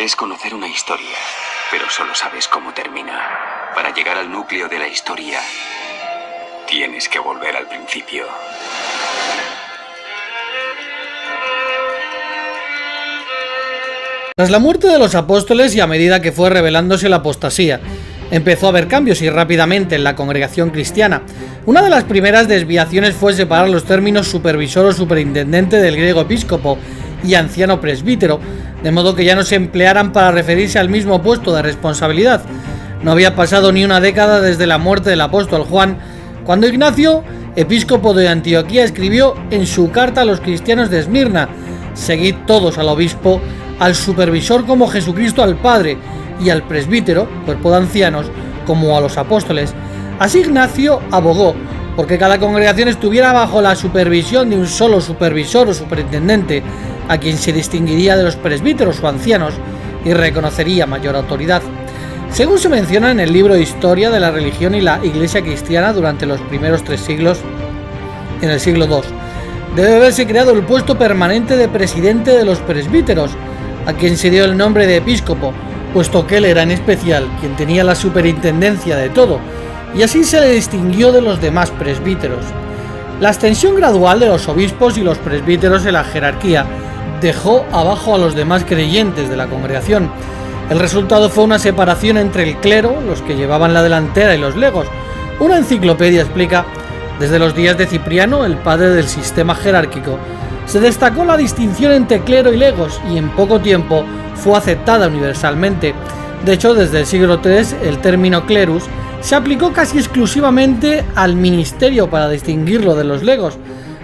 Crees conocer una historia, pero solo sabes cómo termina. Para llegar al núcleo de la historia, tienes que volver al principio. Tras la muerte de los apóstoles y a medida que fue revelándose la apostasía, empezó a haber cambios y rápidamente en la congregación cristiana. Una de las primeras desviaciones fue separar los términos supervisor o superintendente del griego episcopo y anciano presbítero, de modo que ya no se emplearan para referirse al mismo puesto de responsabilidad. No había pasado ni una década desde la muerte del apóstol Juan, cuando Ignacio, episcopo de Antioquía, escribió en su carta a los cristianos de Esmirna: seguid todos al obispo, al supervisor como Jesucristo al Padre, y al presbítero, cuerpo de ancianos, como a los apóstoles. Así Ignacio abogó porque cada congregación estuviera bajo la supervisión de un solo supervisor o superintendente, a quien se distinguiría de los presbíteros o ancianos y reconocería mayor autoridad. Según se menciona en el libro Historia de la Religión y la Iglesia Cristiana durante los primeros 3 siglos, en el siglo II, debe haberse creado el puesto permanente de presidente de los presbíteros, a quien se dio el nombre de episcopo, puesto que él era en especial quien tenía la superintendencia de todo, y así se le distinguió de los demás presbíteros. La ascensión gradual de los obispos y los presbíteros en la jerarquía dejó abajo a los demás creyentes de la congregación. El resultado fue una separación entre el clero, los que llevaban la delantera, y los legos. Una enciclopedia explica: desde los días de Cipriano, el padre del sistema jerárquico, se destacó la distinción entre clero y legos, y en poco tiempo fue aceptada universalmente. De hecho, desde el siglo III, el término clerus se aplicó casi exclusivamente al ministerio para distinguirlo de los legos.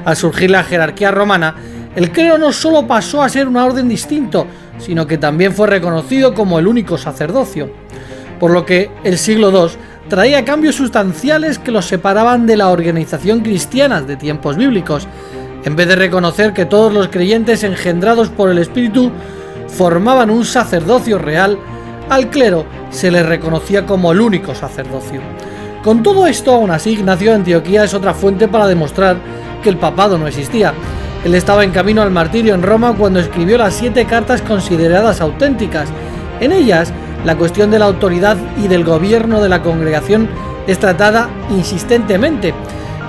Al surgir la jerarquía romana, el clero no solo pasó a ser un orden distinto, sino que también fue reconocido como el único sacerdocio. Por lo que el siglo II traía cambios sustanciales que los separaban de la organización cristiana de tiempos bíblicos. En vez de reconocer que todos los creyentes engendrados por el Espíritu formaban un sacerdocio real, al clero se le reconocía como el único sacerdocio. Con todo esto, aún así, Ignacio de Antioquía es otra fuente para demostrar que el papado no existía. Él estaba en camino al martirio en Roma cuando escribió las 7 cartas consideradas auténticas. En ellas, la cuestión de la autoridad y del gobierno de la congregación es tratada insistentemente.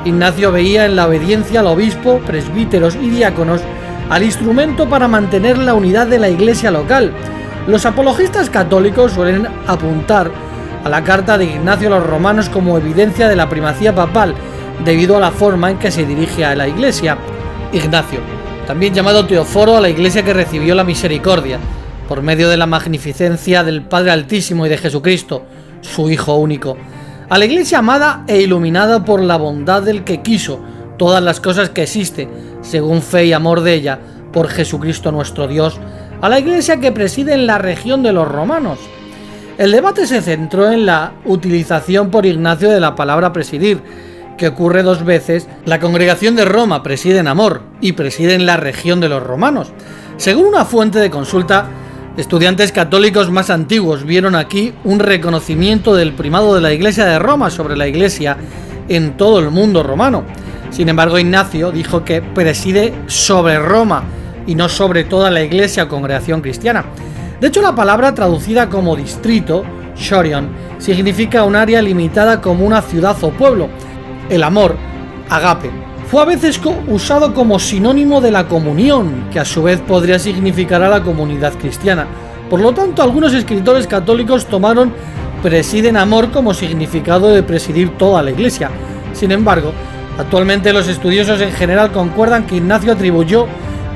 Ignacio veía en la obediencia al obispo, presbíteros y diáconos al instrumento para mantener la unidad de la iglesia local. Los apologistas católicos suelen apuntar a la carta de Ignacio a los romanos como evidencia de la primacía papal, debido a la forma en que se dirige a la iglesia. Ignacio, también llamado Teóforo a la iglesia que recibió la misericordia, por medio de la magnificencia del Padre Altísimo y de Jesucristo, su Hijo único. A la iglesia amada e iluminada por la bondad del que quiso todas las cosas que existe, según fe y amor de ella, por Jesucristo nuestro Dios. A la iglesia que preside en la región de los romanos. El debate se centró en la utilización por Ignacio de la palabra presidir, que ocurre 2 veces. La congregación de Roma preside en amor y preside en la región de los romanos. Según una fuente de consulta, estudiantes católicos más antiguos vieron aquí un reconocimiento del primado de la Iglesia de Roma sobre la Iglesia en todo el mundo romano. Sin embargo, Ignacio dijo que preside sobre Roma y no sobre toda la Iglesia o congregación cristiana. De hecho, la palabra traducida como distrito, shorion, significa un área limitada como una ciudad o pueblo. El amor, agape, fue a veces usado como sinónimo de la comunión, que a su vez podría significar a la comunidad cristiana. Por lo tanto, algunos escritores católicos tomaron preside en amor como significado de presidir toda la iglesia. Sin embargo, actualmente los estudiosos en general concuerdan que Ignacio atribuyó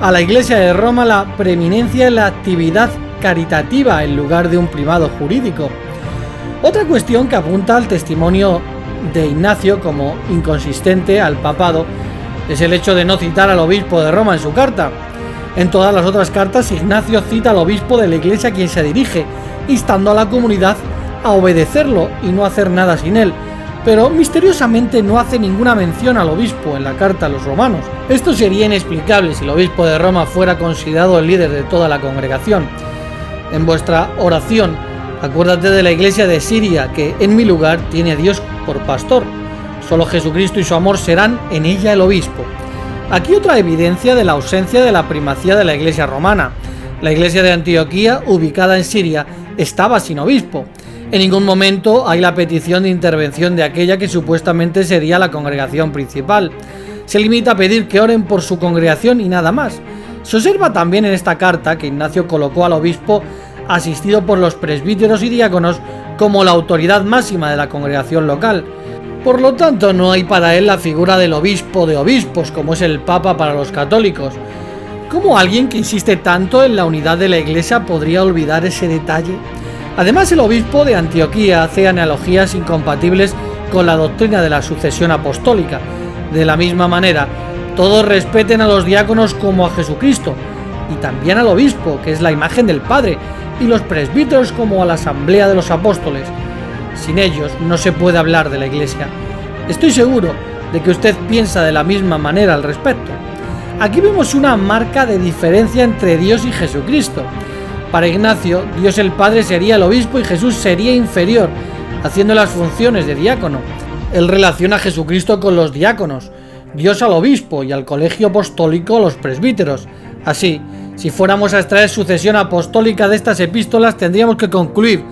a la Iglesia de Roma la preeminencia en la actividad caritativa en lugar de un primado jurídico. Otra cuestión que apunta al testimonio de Ignacio como inconsistente al papado es el hecho de no citar al obispo de Roma en su carta. En todas las otras cartas, Ignacio cita al obispo de la iglesia a quien se dirige, instando a la comunidad a obedecerlo y no hacer nada sin él, pero misteriosamente no hace ninguna mención al obispo en la carta a los romanos. Esto sería inexplicable si el obispo de Roma fuera considerado el líder de toda la congregación. En vuestra oración, acuérdate de la iglesia de Siria, que en mi lugar tiene a Dios por pastor. Solo Jesucristo y su amor serán en ella el obispo. Aquí otra evidencia de la ausencia de la primacía de la iglesia romana. La iglesia de Antioquía, ubicada en Siria, estaba sin obispo. En ningún momento hay la petición de intervención de aquella que supuestamente sería la congregación principal. Se limita a pedir que oren por su congregación y nada más. Se observa también en esta carta que Ignacio colocó al obispo, asistido por los presbíteros y diáconos, como la autoridad máxima de la congregación local. Por lo tanto, no hay para él la figura del obispo de obispos, como es el Papa para los católicos. ¿Cómo alguien que insiste tanto en la unidad de la Iglesia podría olvidar ese detalle? Además, el obispo de Antioquía hace analogías incompatibles con la doctrina de la sucesión apostólica. De la misma manera, todos respeten a los diáconos como a Jesucristo, y también al obispo, que es la imagen del Padre, y los presbíteros como a la asamblea de los apóstoles. Sin ellos no se puede hablar de la Iglesia. Estoy seguro de que usted piensa de la misma manera al respecto. Aquí vemos una marca de diferencia entre Dios y Jesucristo. Para Ignacio, Dios el Padre sería el obispo y Jesús sería inferior, haciendo las funciones de diácono. Él relaciona a Jesucristo con los diáconos, Dios al obispo y al colegio apostólico a los presbíteros. Así, si fuéramos a extraer sucesión apostólica de estas epístolas, tendríamos que concluir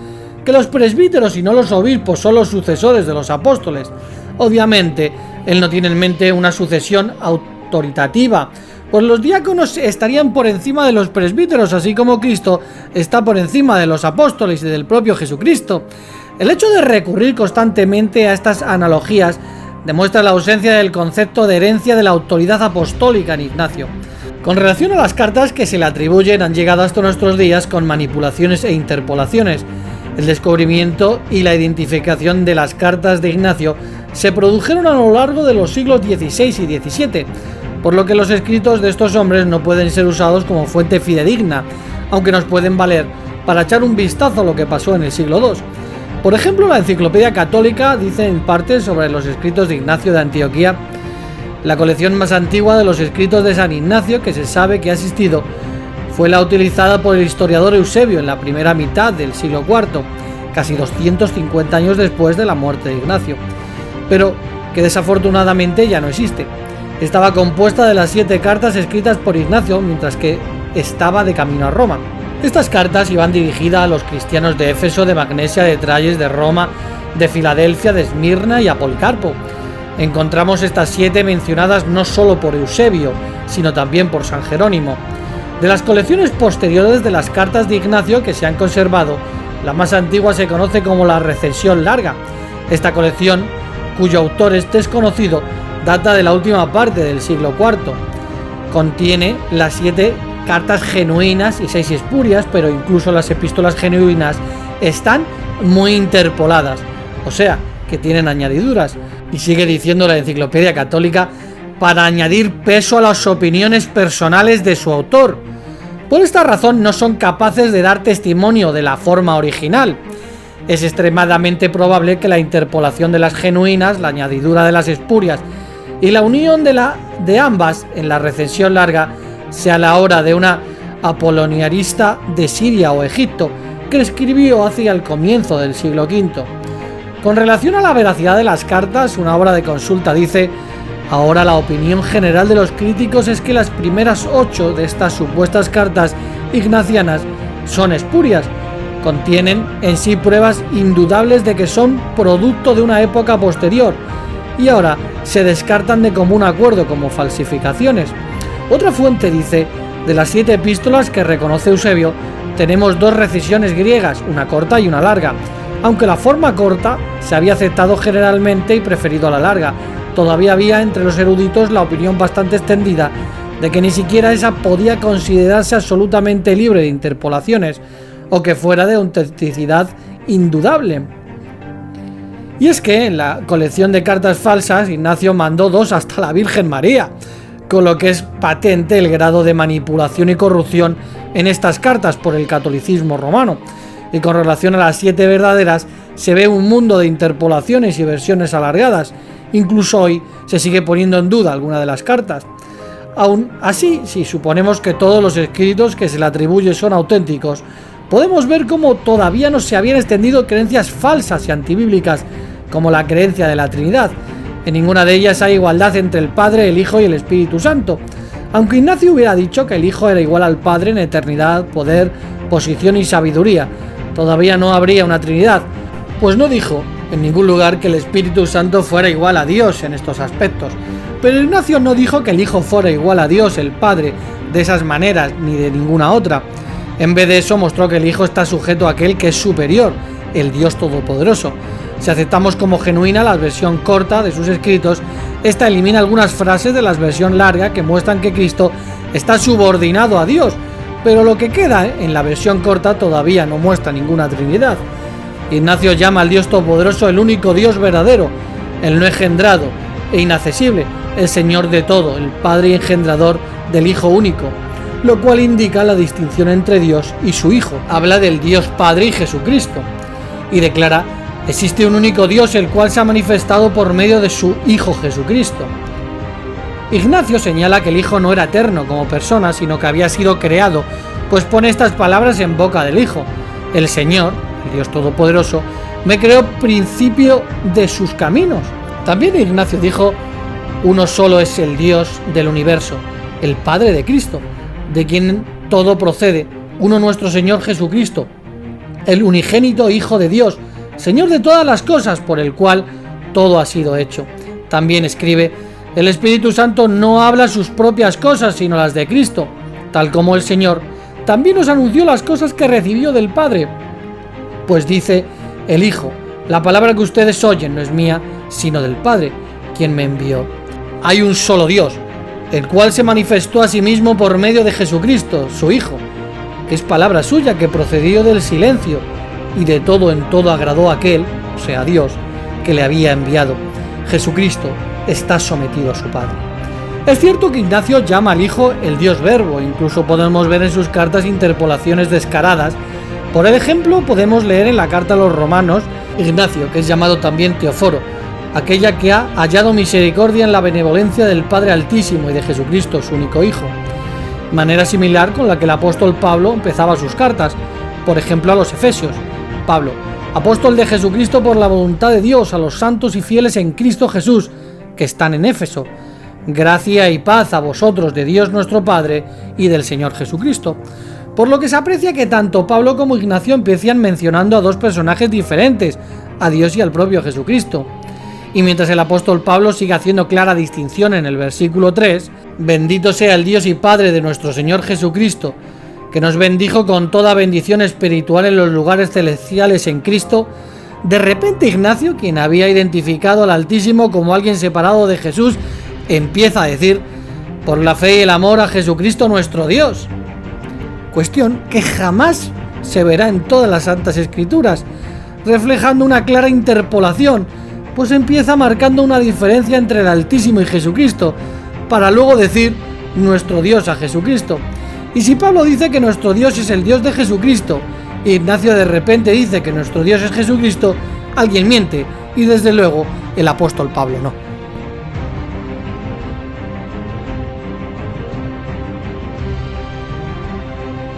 que los presbíteros y no los obispos son los sucesores de los apóstoles. Obviamente, él no tiene en mente una sucesión autoritativa, pues los diáconos estarían por encima de los presbíteros, así como Cristo está por encima de los apóstoles y del propio Jesucristo. El hecho de recurrir constantemente a estas analogías demuestra la ausencia del concepto de herencia de la autoridad apostólica en Ignacio. Con relación a las cartas que se le atribuyen, han llegado hasta nuestros días con manipulaciones e interpolaciones. El descubrimiento y la identificación de las cartas de Ignacio se produjeron a lo largo de los siglos XVI y XVII, por lo que los escritos de estos hombres no pueden ser usados como fuente fidedigna, aunque nos pueden valer para echar un vistazo a lo que pasó en el siglo II. Por ejemplo, la Enciclopedia Católica dice en parte sobre los escritos de Ignacio de Antioquía: la colección más antigua de los escritos de San Ignacio que se sabe que ha existido fue la utilizada por el historiador Eusebio en la primera mitad del siglo IV, casi 250 años después de la muerte de Ignacio, pero que desafortunadamente ya no existe. Estaba compuesta de las 7 cartas escritas por Ignacio mientras que estaba de camino a Roma. Estas cartas iban dirigidas a los cristianos de Éfeso, de Magnesia, de Tralles, de Roma, de Filadelfia, de Esmirna y a Policarpo. Encontramos estas 7 mencionadas no solo por Eusebio, sino también por San Jerónimo. De las colecciones posteriores de las cartas de Ignacio que se han conservado, la más antigua se conoce como la Recensión Larga. Esta colección, cuyo autor es desconocido, data de la última parte del siglo IV. Contiene las 7 cartas genuinas y 6 espurias, pero incluso las epístolas genuinas están muy interpoladas, o sea, que tienen añadiduras. Y sigue diciendo la Enciclopedia Católica, para añadir peso a las opiniones personales de su autor. Por esta razón no son capaces de dar testimonio de la forma original. Es extremadamente probable que la interpolación de las genuinas, la añadidura de las espurias y la unión de ambas en la Recensión Larga sea la obra de una apoloniarista de Siria o Egipto que escribió hacia el comienzo del siglo V. Con relación a la veracidad de las cartas, una obra de consulta dice: ahora la opinión general de los críticos es que las primeras 8 de estas supuestas cartas ignacianas son espurias. Contienen en sí pruebas indudables de que son producto de una época posterior y ahora se descartan de común acuerdo como falsificaciones. Otra fuente dice: de las 7 epístolas que reconoce Eusebio, tenemos 2 recisiones griegas, una corta y una larga, aunque la forma corta se había aceptado generalmente y preferido a la larga. Todavía había entre los eruditos la opinión bastante extendida de que ni siquiera esa podía considerarse absolutamente libre de interpolaciones o que fuera de autenticidad indudable. Y es que en la colección de cartas falsas Ignacio mandó 2 hasta la Virgen María, con lo que es patente el grado de manipulación y corrupción en estas cartas por el catolicismo romano. Y con relación a las 7 verdaderas se ve un mundo de interpolaciones y versiones alargadas. Incluso hoy se sigue poniendo en duda alguna de las cartas. Aún así, si suponemos que todos los escritos que se le atribuye son auténticos, podemos ver cómo todavía no se habían extendido creencias falsas y antibíblicas como la creencia de la Trinidad. En ninguna de ellas hay igualdad entre el Padre, el Hijo y el Espíritu Santo. Aunque Ignacio hubiera dicho que el Hijo era igual al Padre en eternidad, poder, posición y sabiduría, todavía no habría una Trinidad, pues no dijo en ningún lugar que el Espíritu Santo fuera igual a Dios en estos aspectos. Pero Ignacio no dijo que el Hijo fuera igual a Dios, el Padre, de esas maneras ni de ninguna otra. En vez de eso mostró que el Hijo está sujeto a aquel que es superior, el Dios Todopoderoso. Si aceptamos como genuina la versión corta de sus escritos, esta elimina algunas frases de la versión larga que muestran que Cristo está subordinado a Dios, pero lo que queda en la versión corta todavía no muestra ninguna Trinidad. Ignacio llama al Dios Todopoderoso el único Dios verdadero, el no engendrado e inaccesible, el Señor de todo, el Padre y engendrador del Hijo único, lo cual indica la distinción entre Dios y su Hijo. Habla del Dios Padre y Jesucristo, y declara: existe un único Dios el cual se ha manifestado por medio de su Hijo Jesucristo. Ignacio señala que el Hijo no era eterno como persona, sino que había sido creado, pues pone estas palabras en boca del Hijo: el Señor, el Dios Todopoderoso, me creó principio de sus caminos. También Ignacio dijo: uno solo es el Dios del universo, el Padre de Cristo, de quien todo procede, uno nuestro Señor Jesucristo, el unigénito Hijo de Dios, Señor de todas las cosas, por el cual todo ha sido hecho. También escribe: el Espíritu Santo no habla sus propias cosas, sino las de Cristo, tal como el Señor también nos anunció las cosas que recibió del Padre. Pues dice el Hijo: la palabra que ustedes oyen no es mía, sino del Padre, quien me envió. Hay un solo Dios, el cual se manifestó a sí mismo por medio de Jesucristo, su Hijo, que es palabra suya, que procedió del silencio, y de todo en todo agradó a aquel, o sea Dios, que le había enviado. Jesucristo está sometido a su Padre. Es cierto que Ignacio llama al Hijo el Dios Verbo, incluso podemos ver en sus cartas interpolaciones descaradas. Por ejemplo, podemos leer en la carta a los Romanos, Ignacio, que es llamado también Teóforo, aquella que ha hallado misericordia en la benevolencia del Padre Altísimo y de Jesucristo, su único Hijo. Manera similar con la que el apóstol Pablo empezaba sus cartas, por ejemplo a los Efesios. Pablo, apóstol de Jesucristo por la voluntad de Dios, a los santos y fieles en Cristo Jesús, que están en Éfeso. Gracia y paz a vosotros de Dios nuestro Padre y del Señor Jesucristo. Por lo que se aprecia que tanto Pablo como Ignacio empiezan mencionando a dos personajes diferentes, a Dios y al propio Jesucristo. Y mientras el apóstol Pablo sigue haciendo clara distinción en el versículo 3, bendito sea el Dios y Padre de nuestro Señor Jesucristo, que nos bendijo con toda bendición espiritual en los lugares celestiales en Cristo, de repente Ignacio, quien había identificado al Altísimo como alguien separado de Jesús, empieza a decir: por la fe y el amor a Jesucristo nuestro Dios. Cuestión que jamás se verá en todas las Santas Escrituras, reflejando una clara interpolación, pues empieza marcando una diferencia entre el Altísimo y Jesucristo, para luego decir nuestro Dios a Jesucristo. Y si Pablo dice que nuestro Dios es el Dios de Jesucristo, e Ignacio de repente dice que nuestro Dios es Jesucristo, alguien miente, y desde luego el apóstol Pablo no.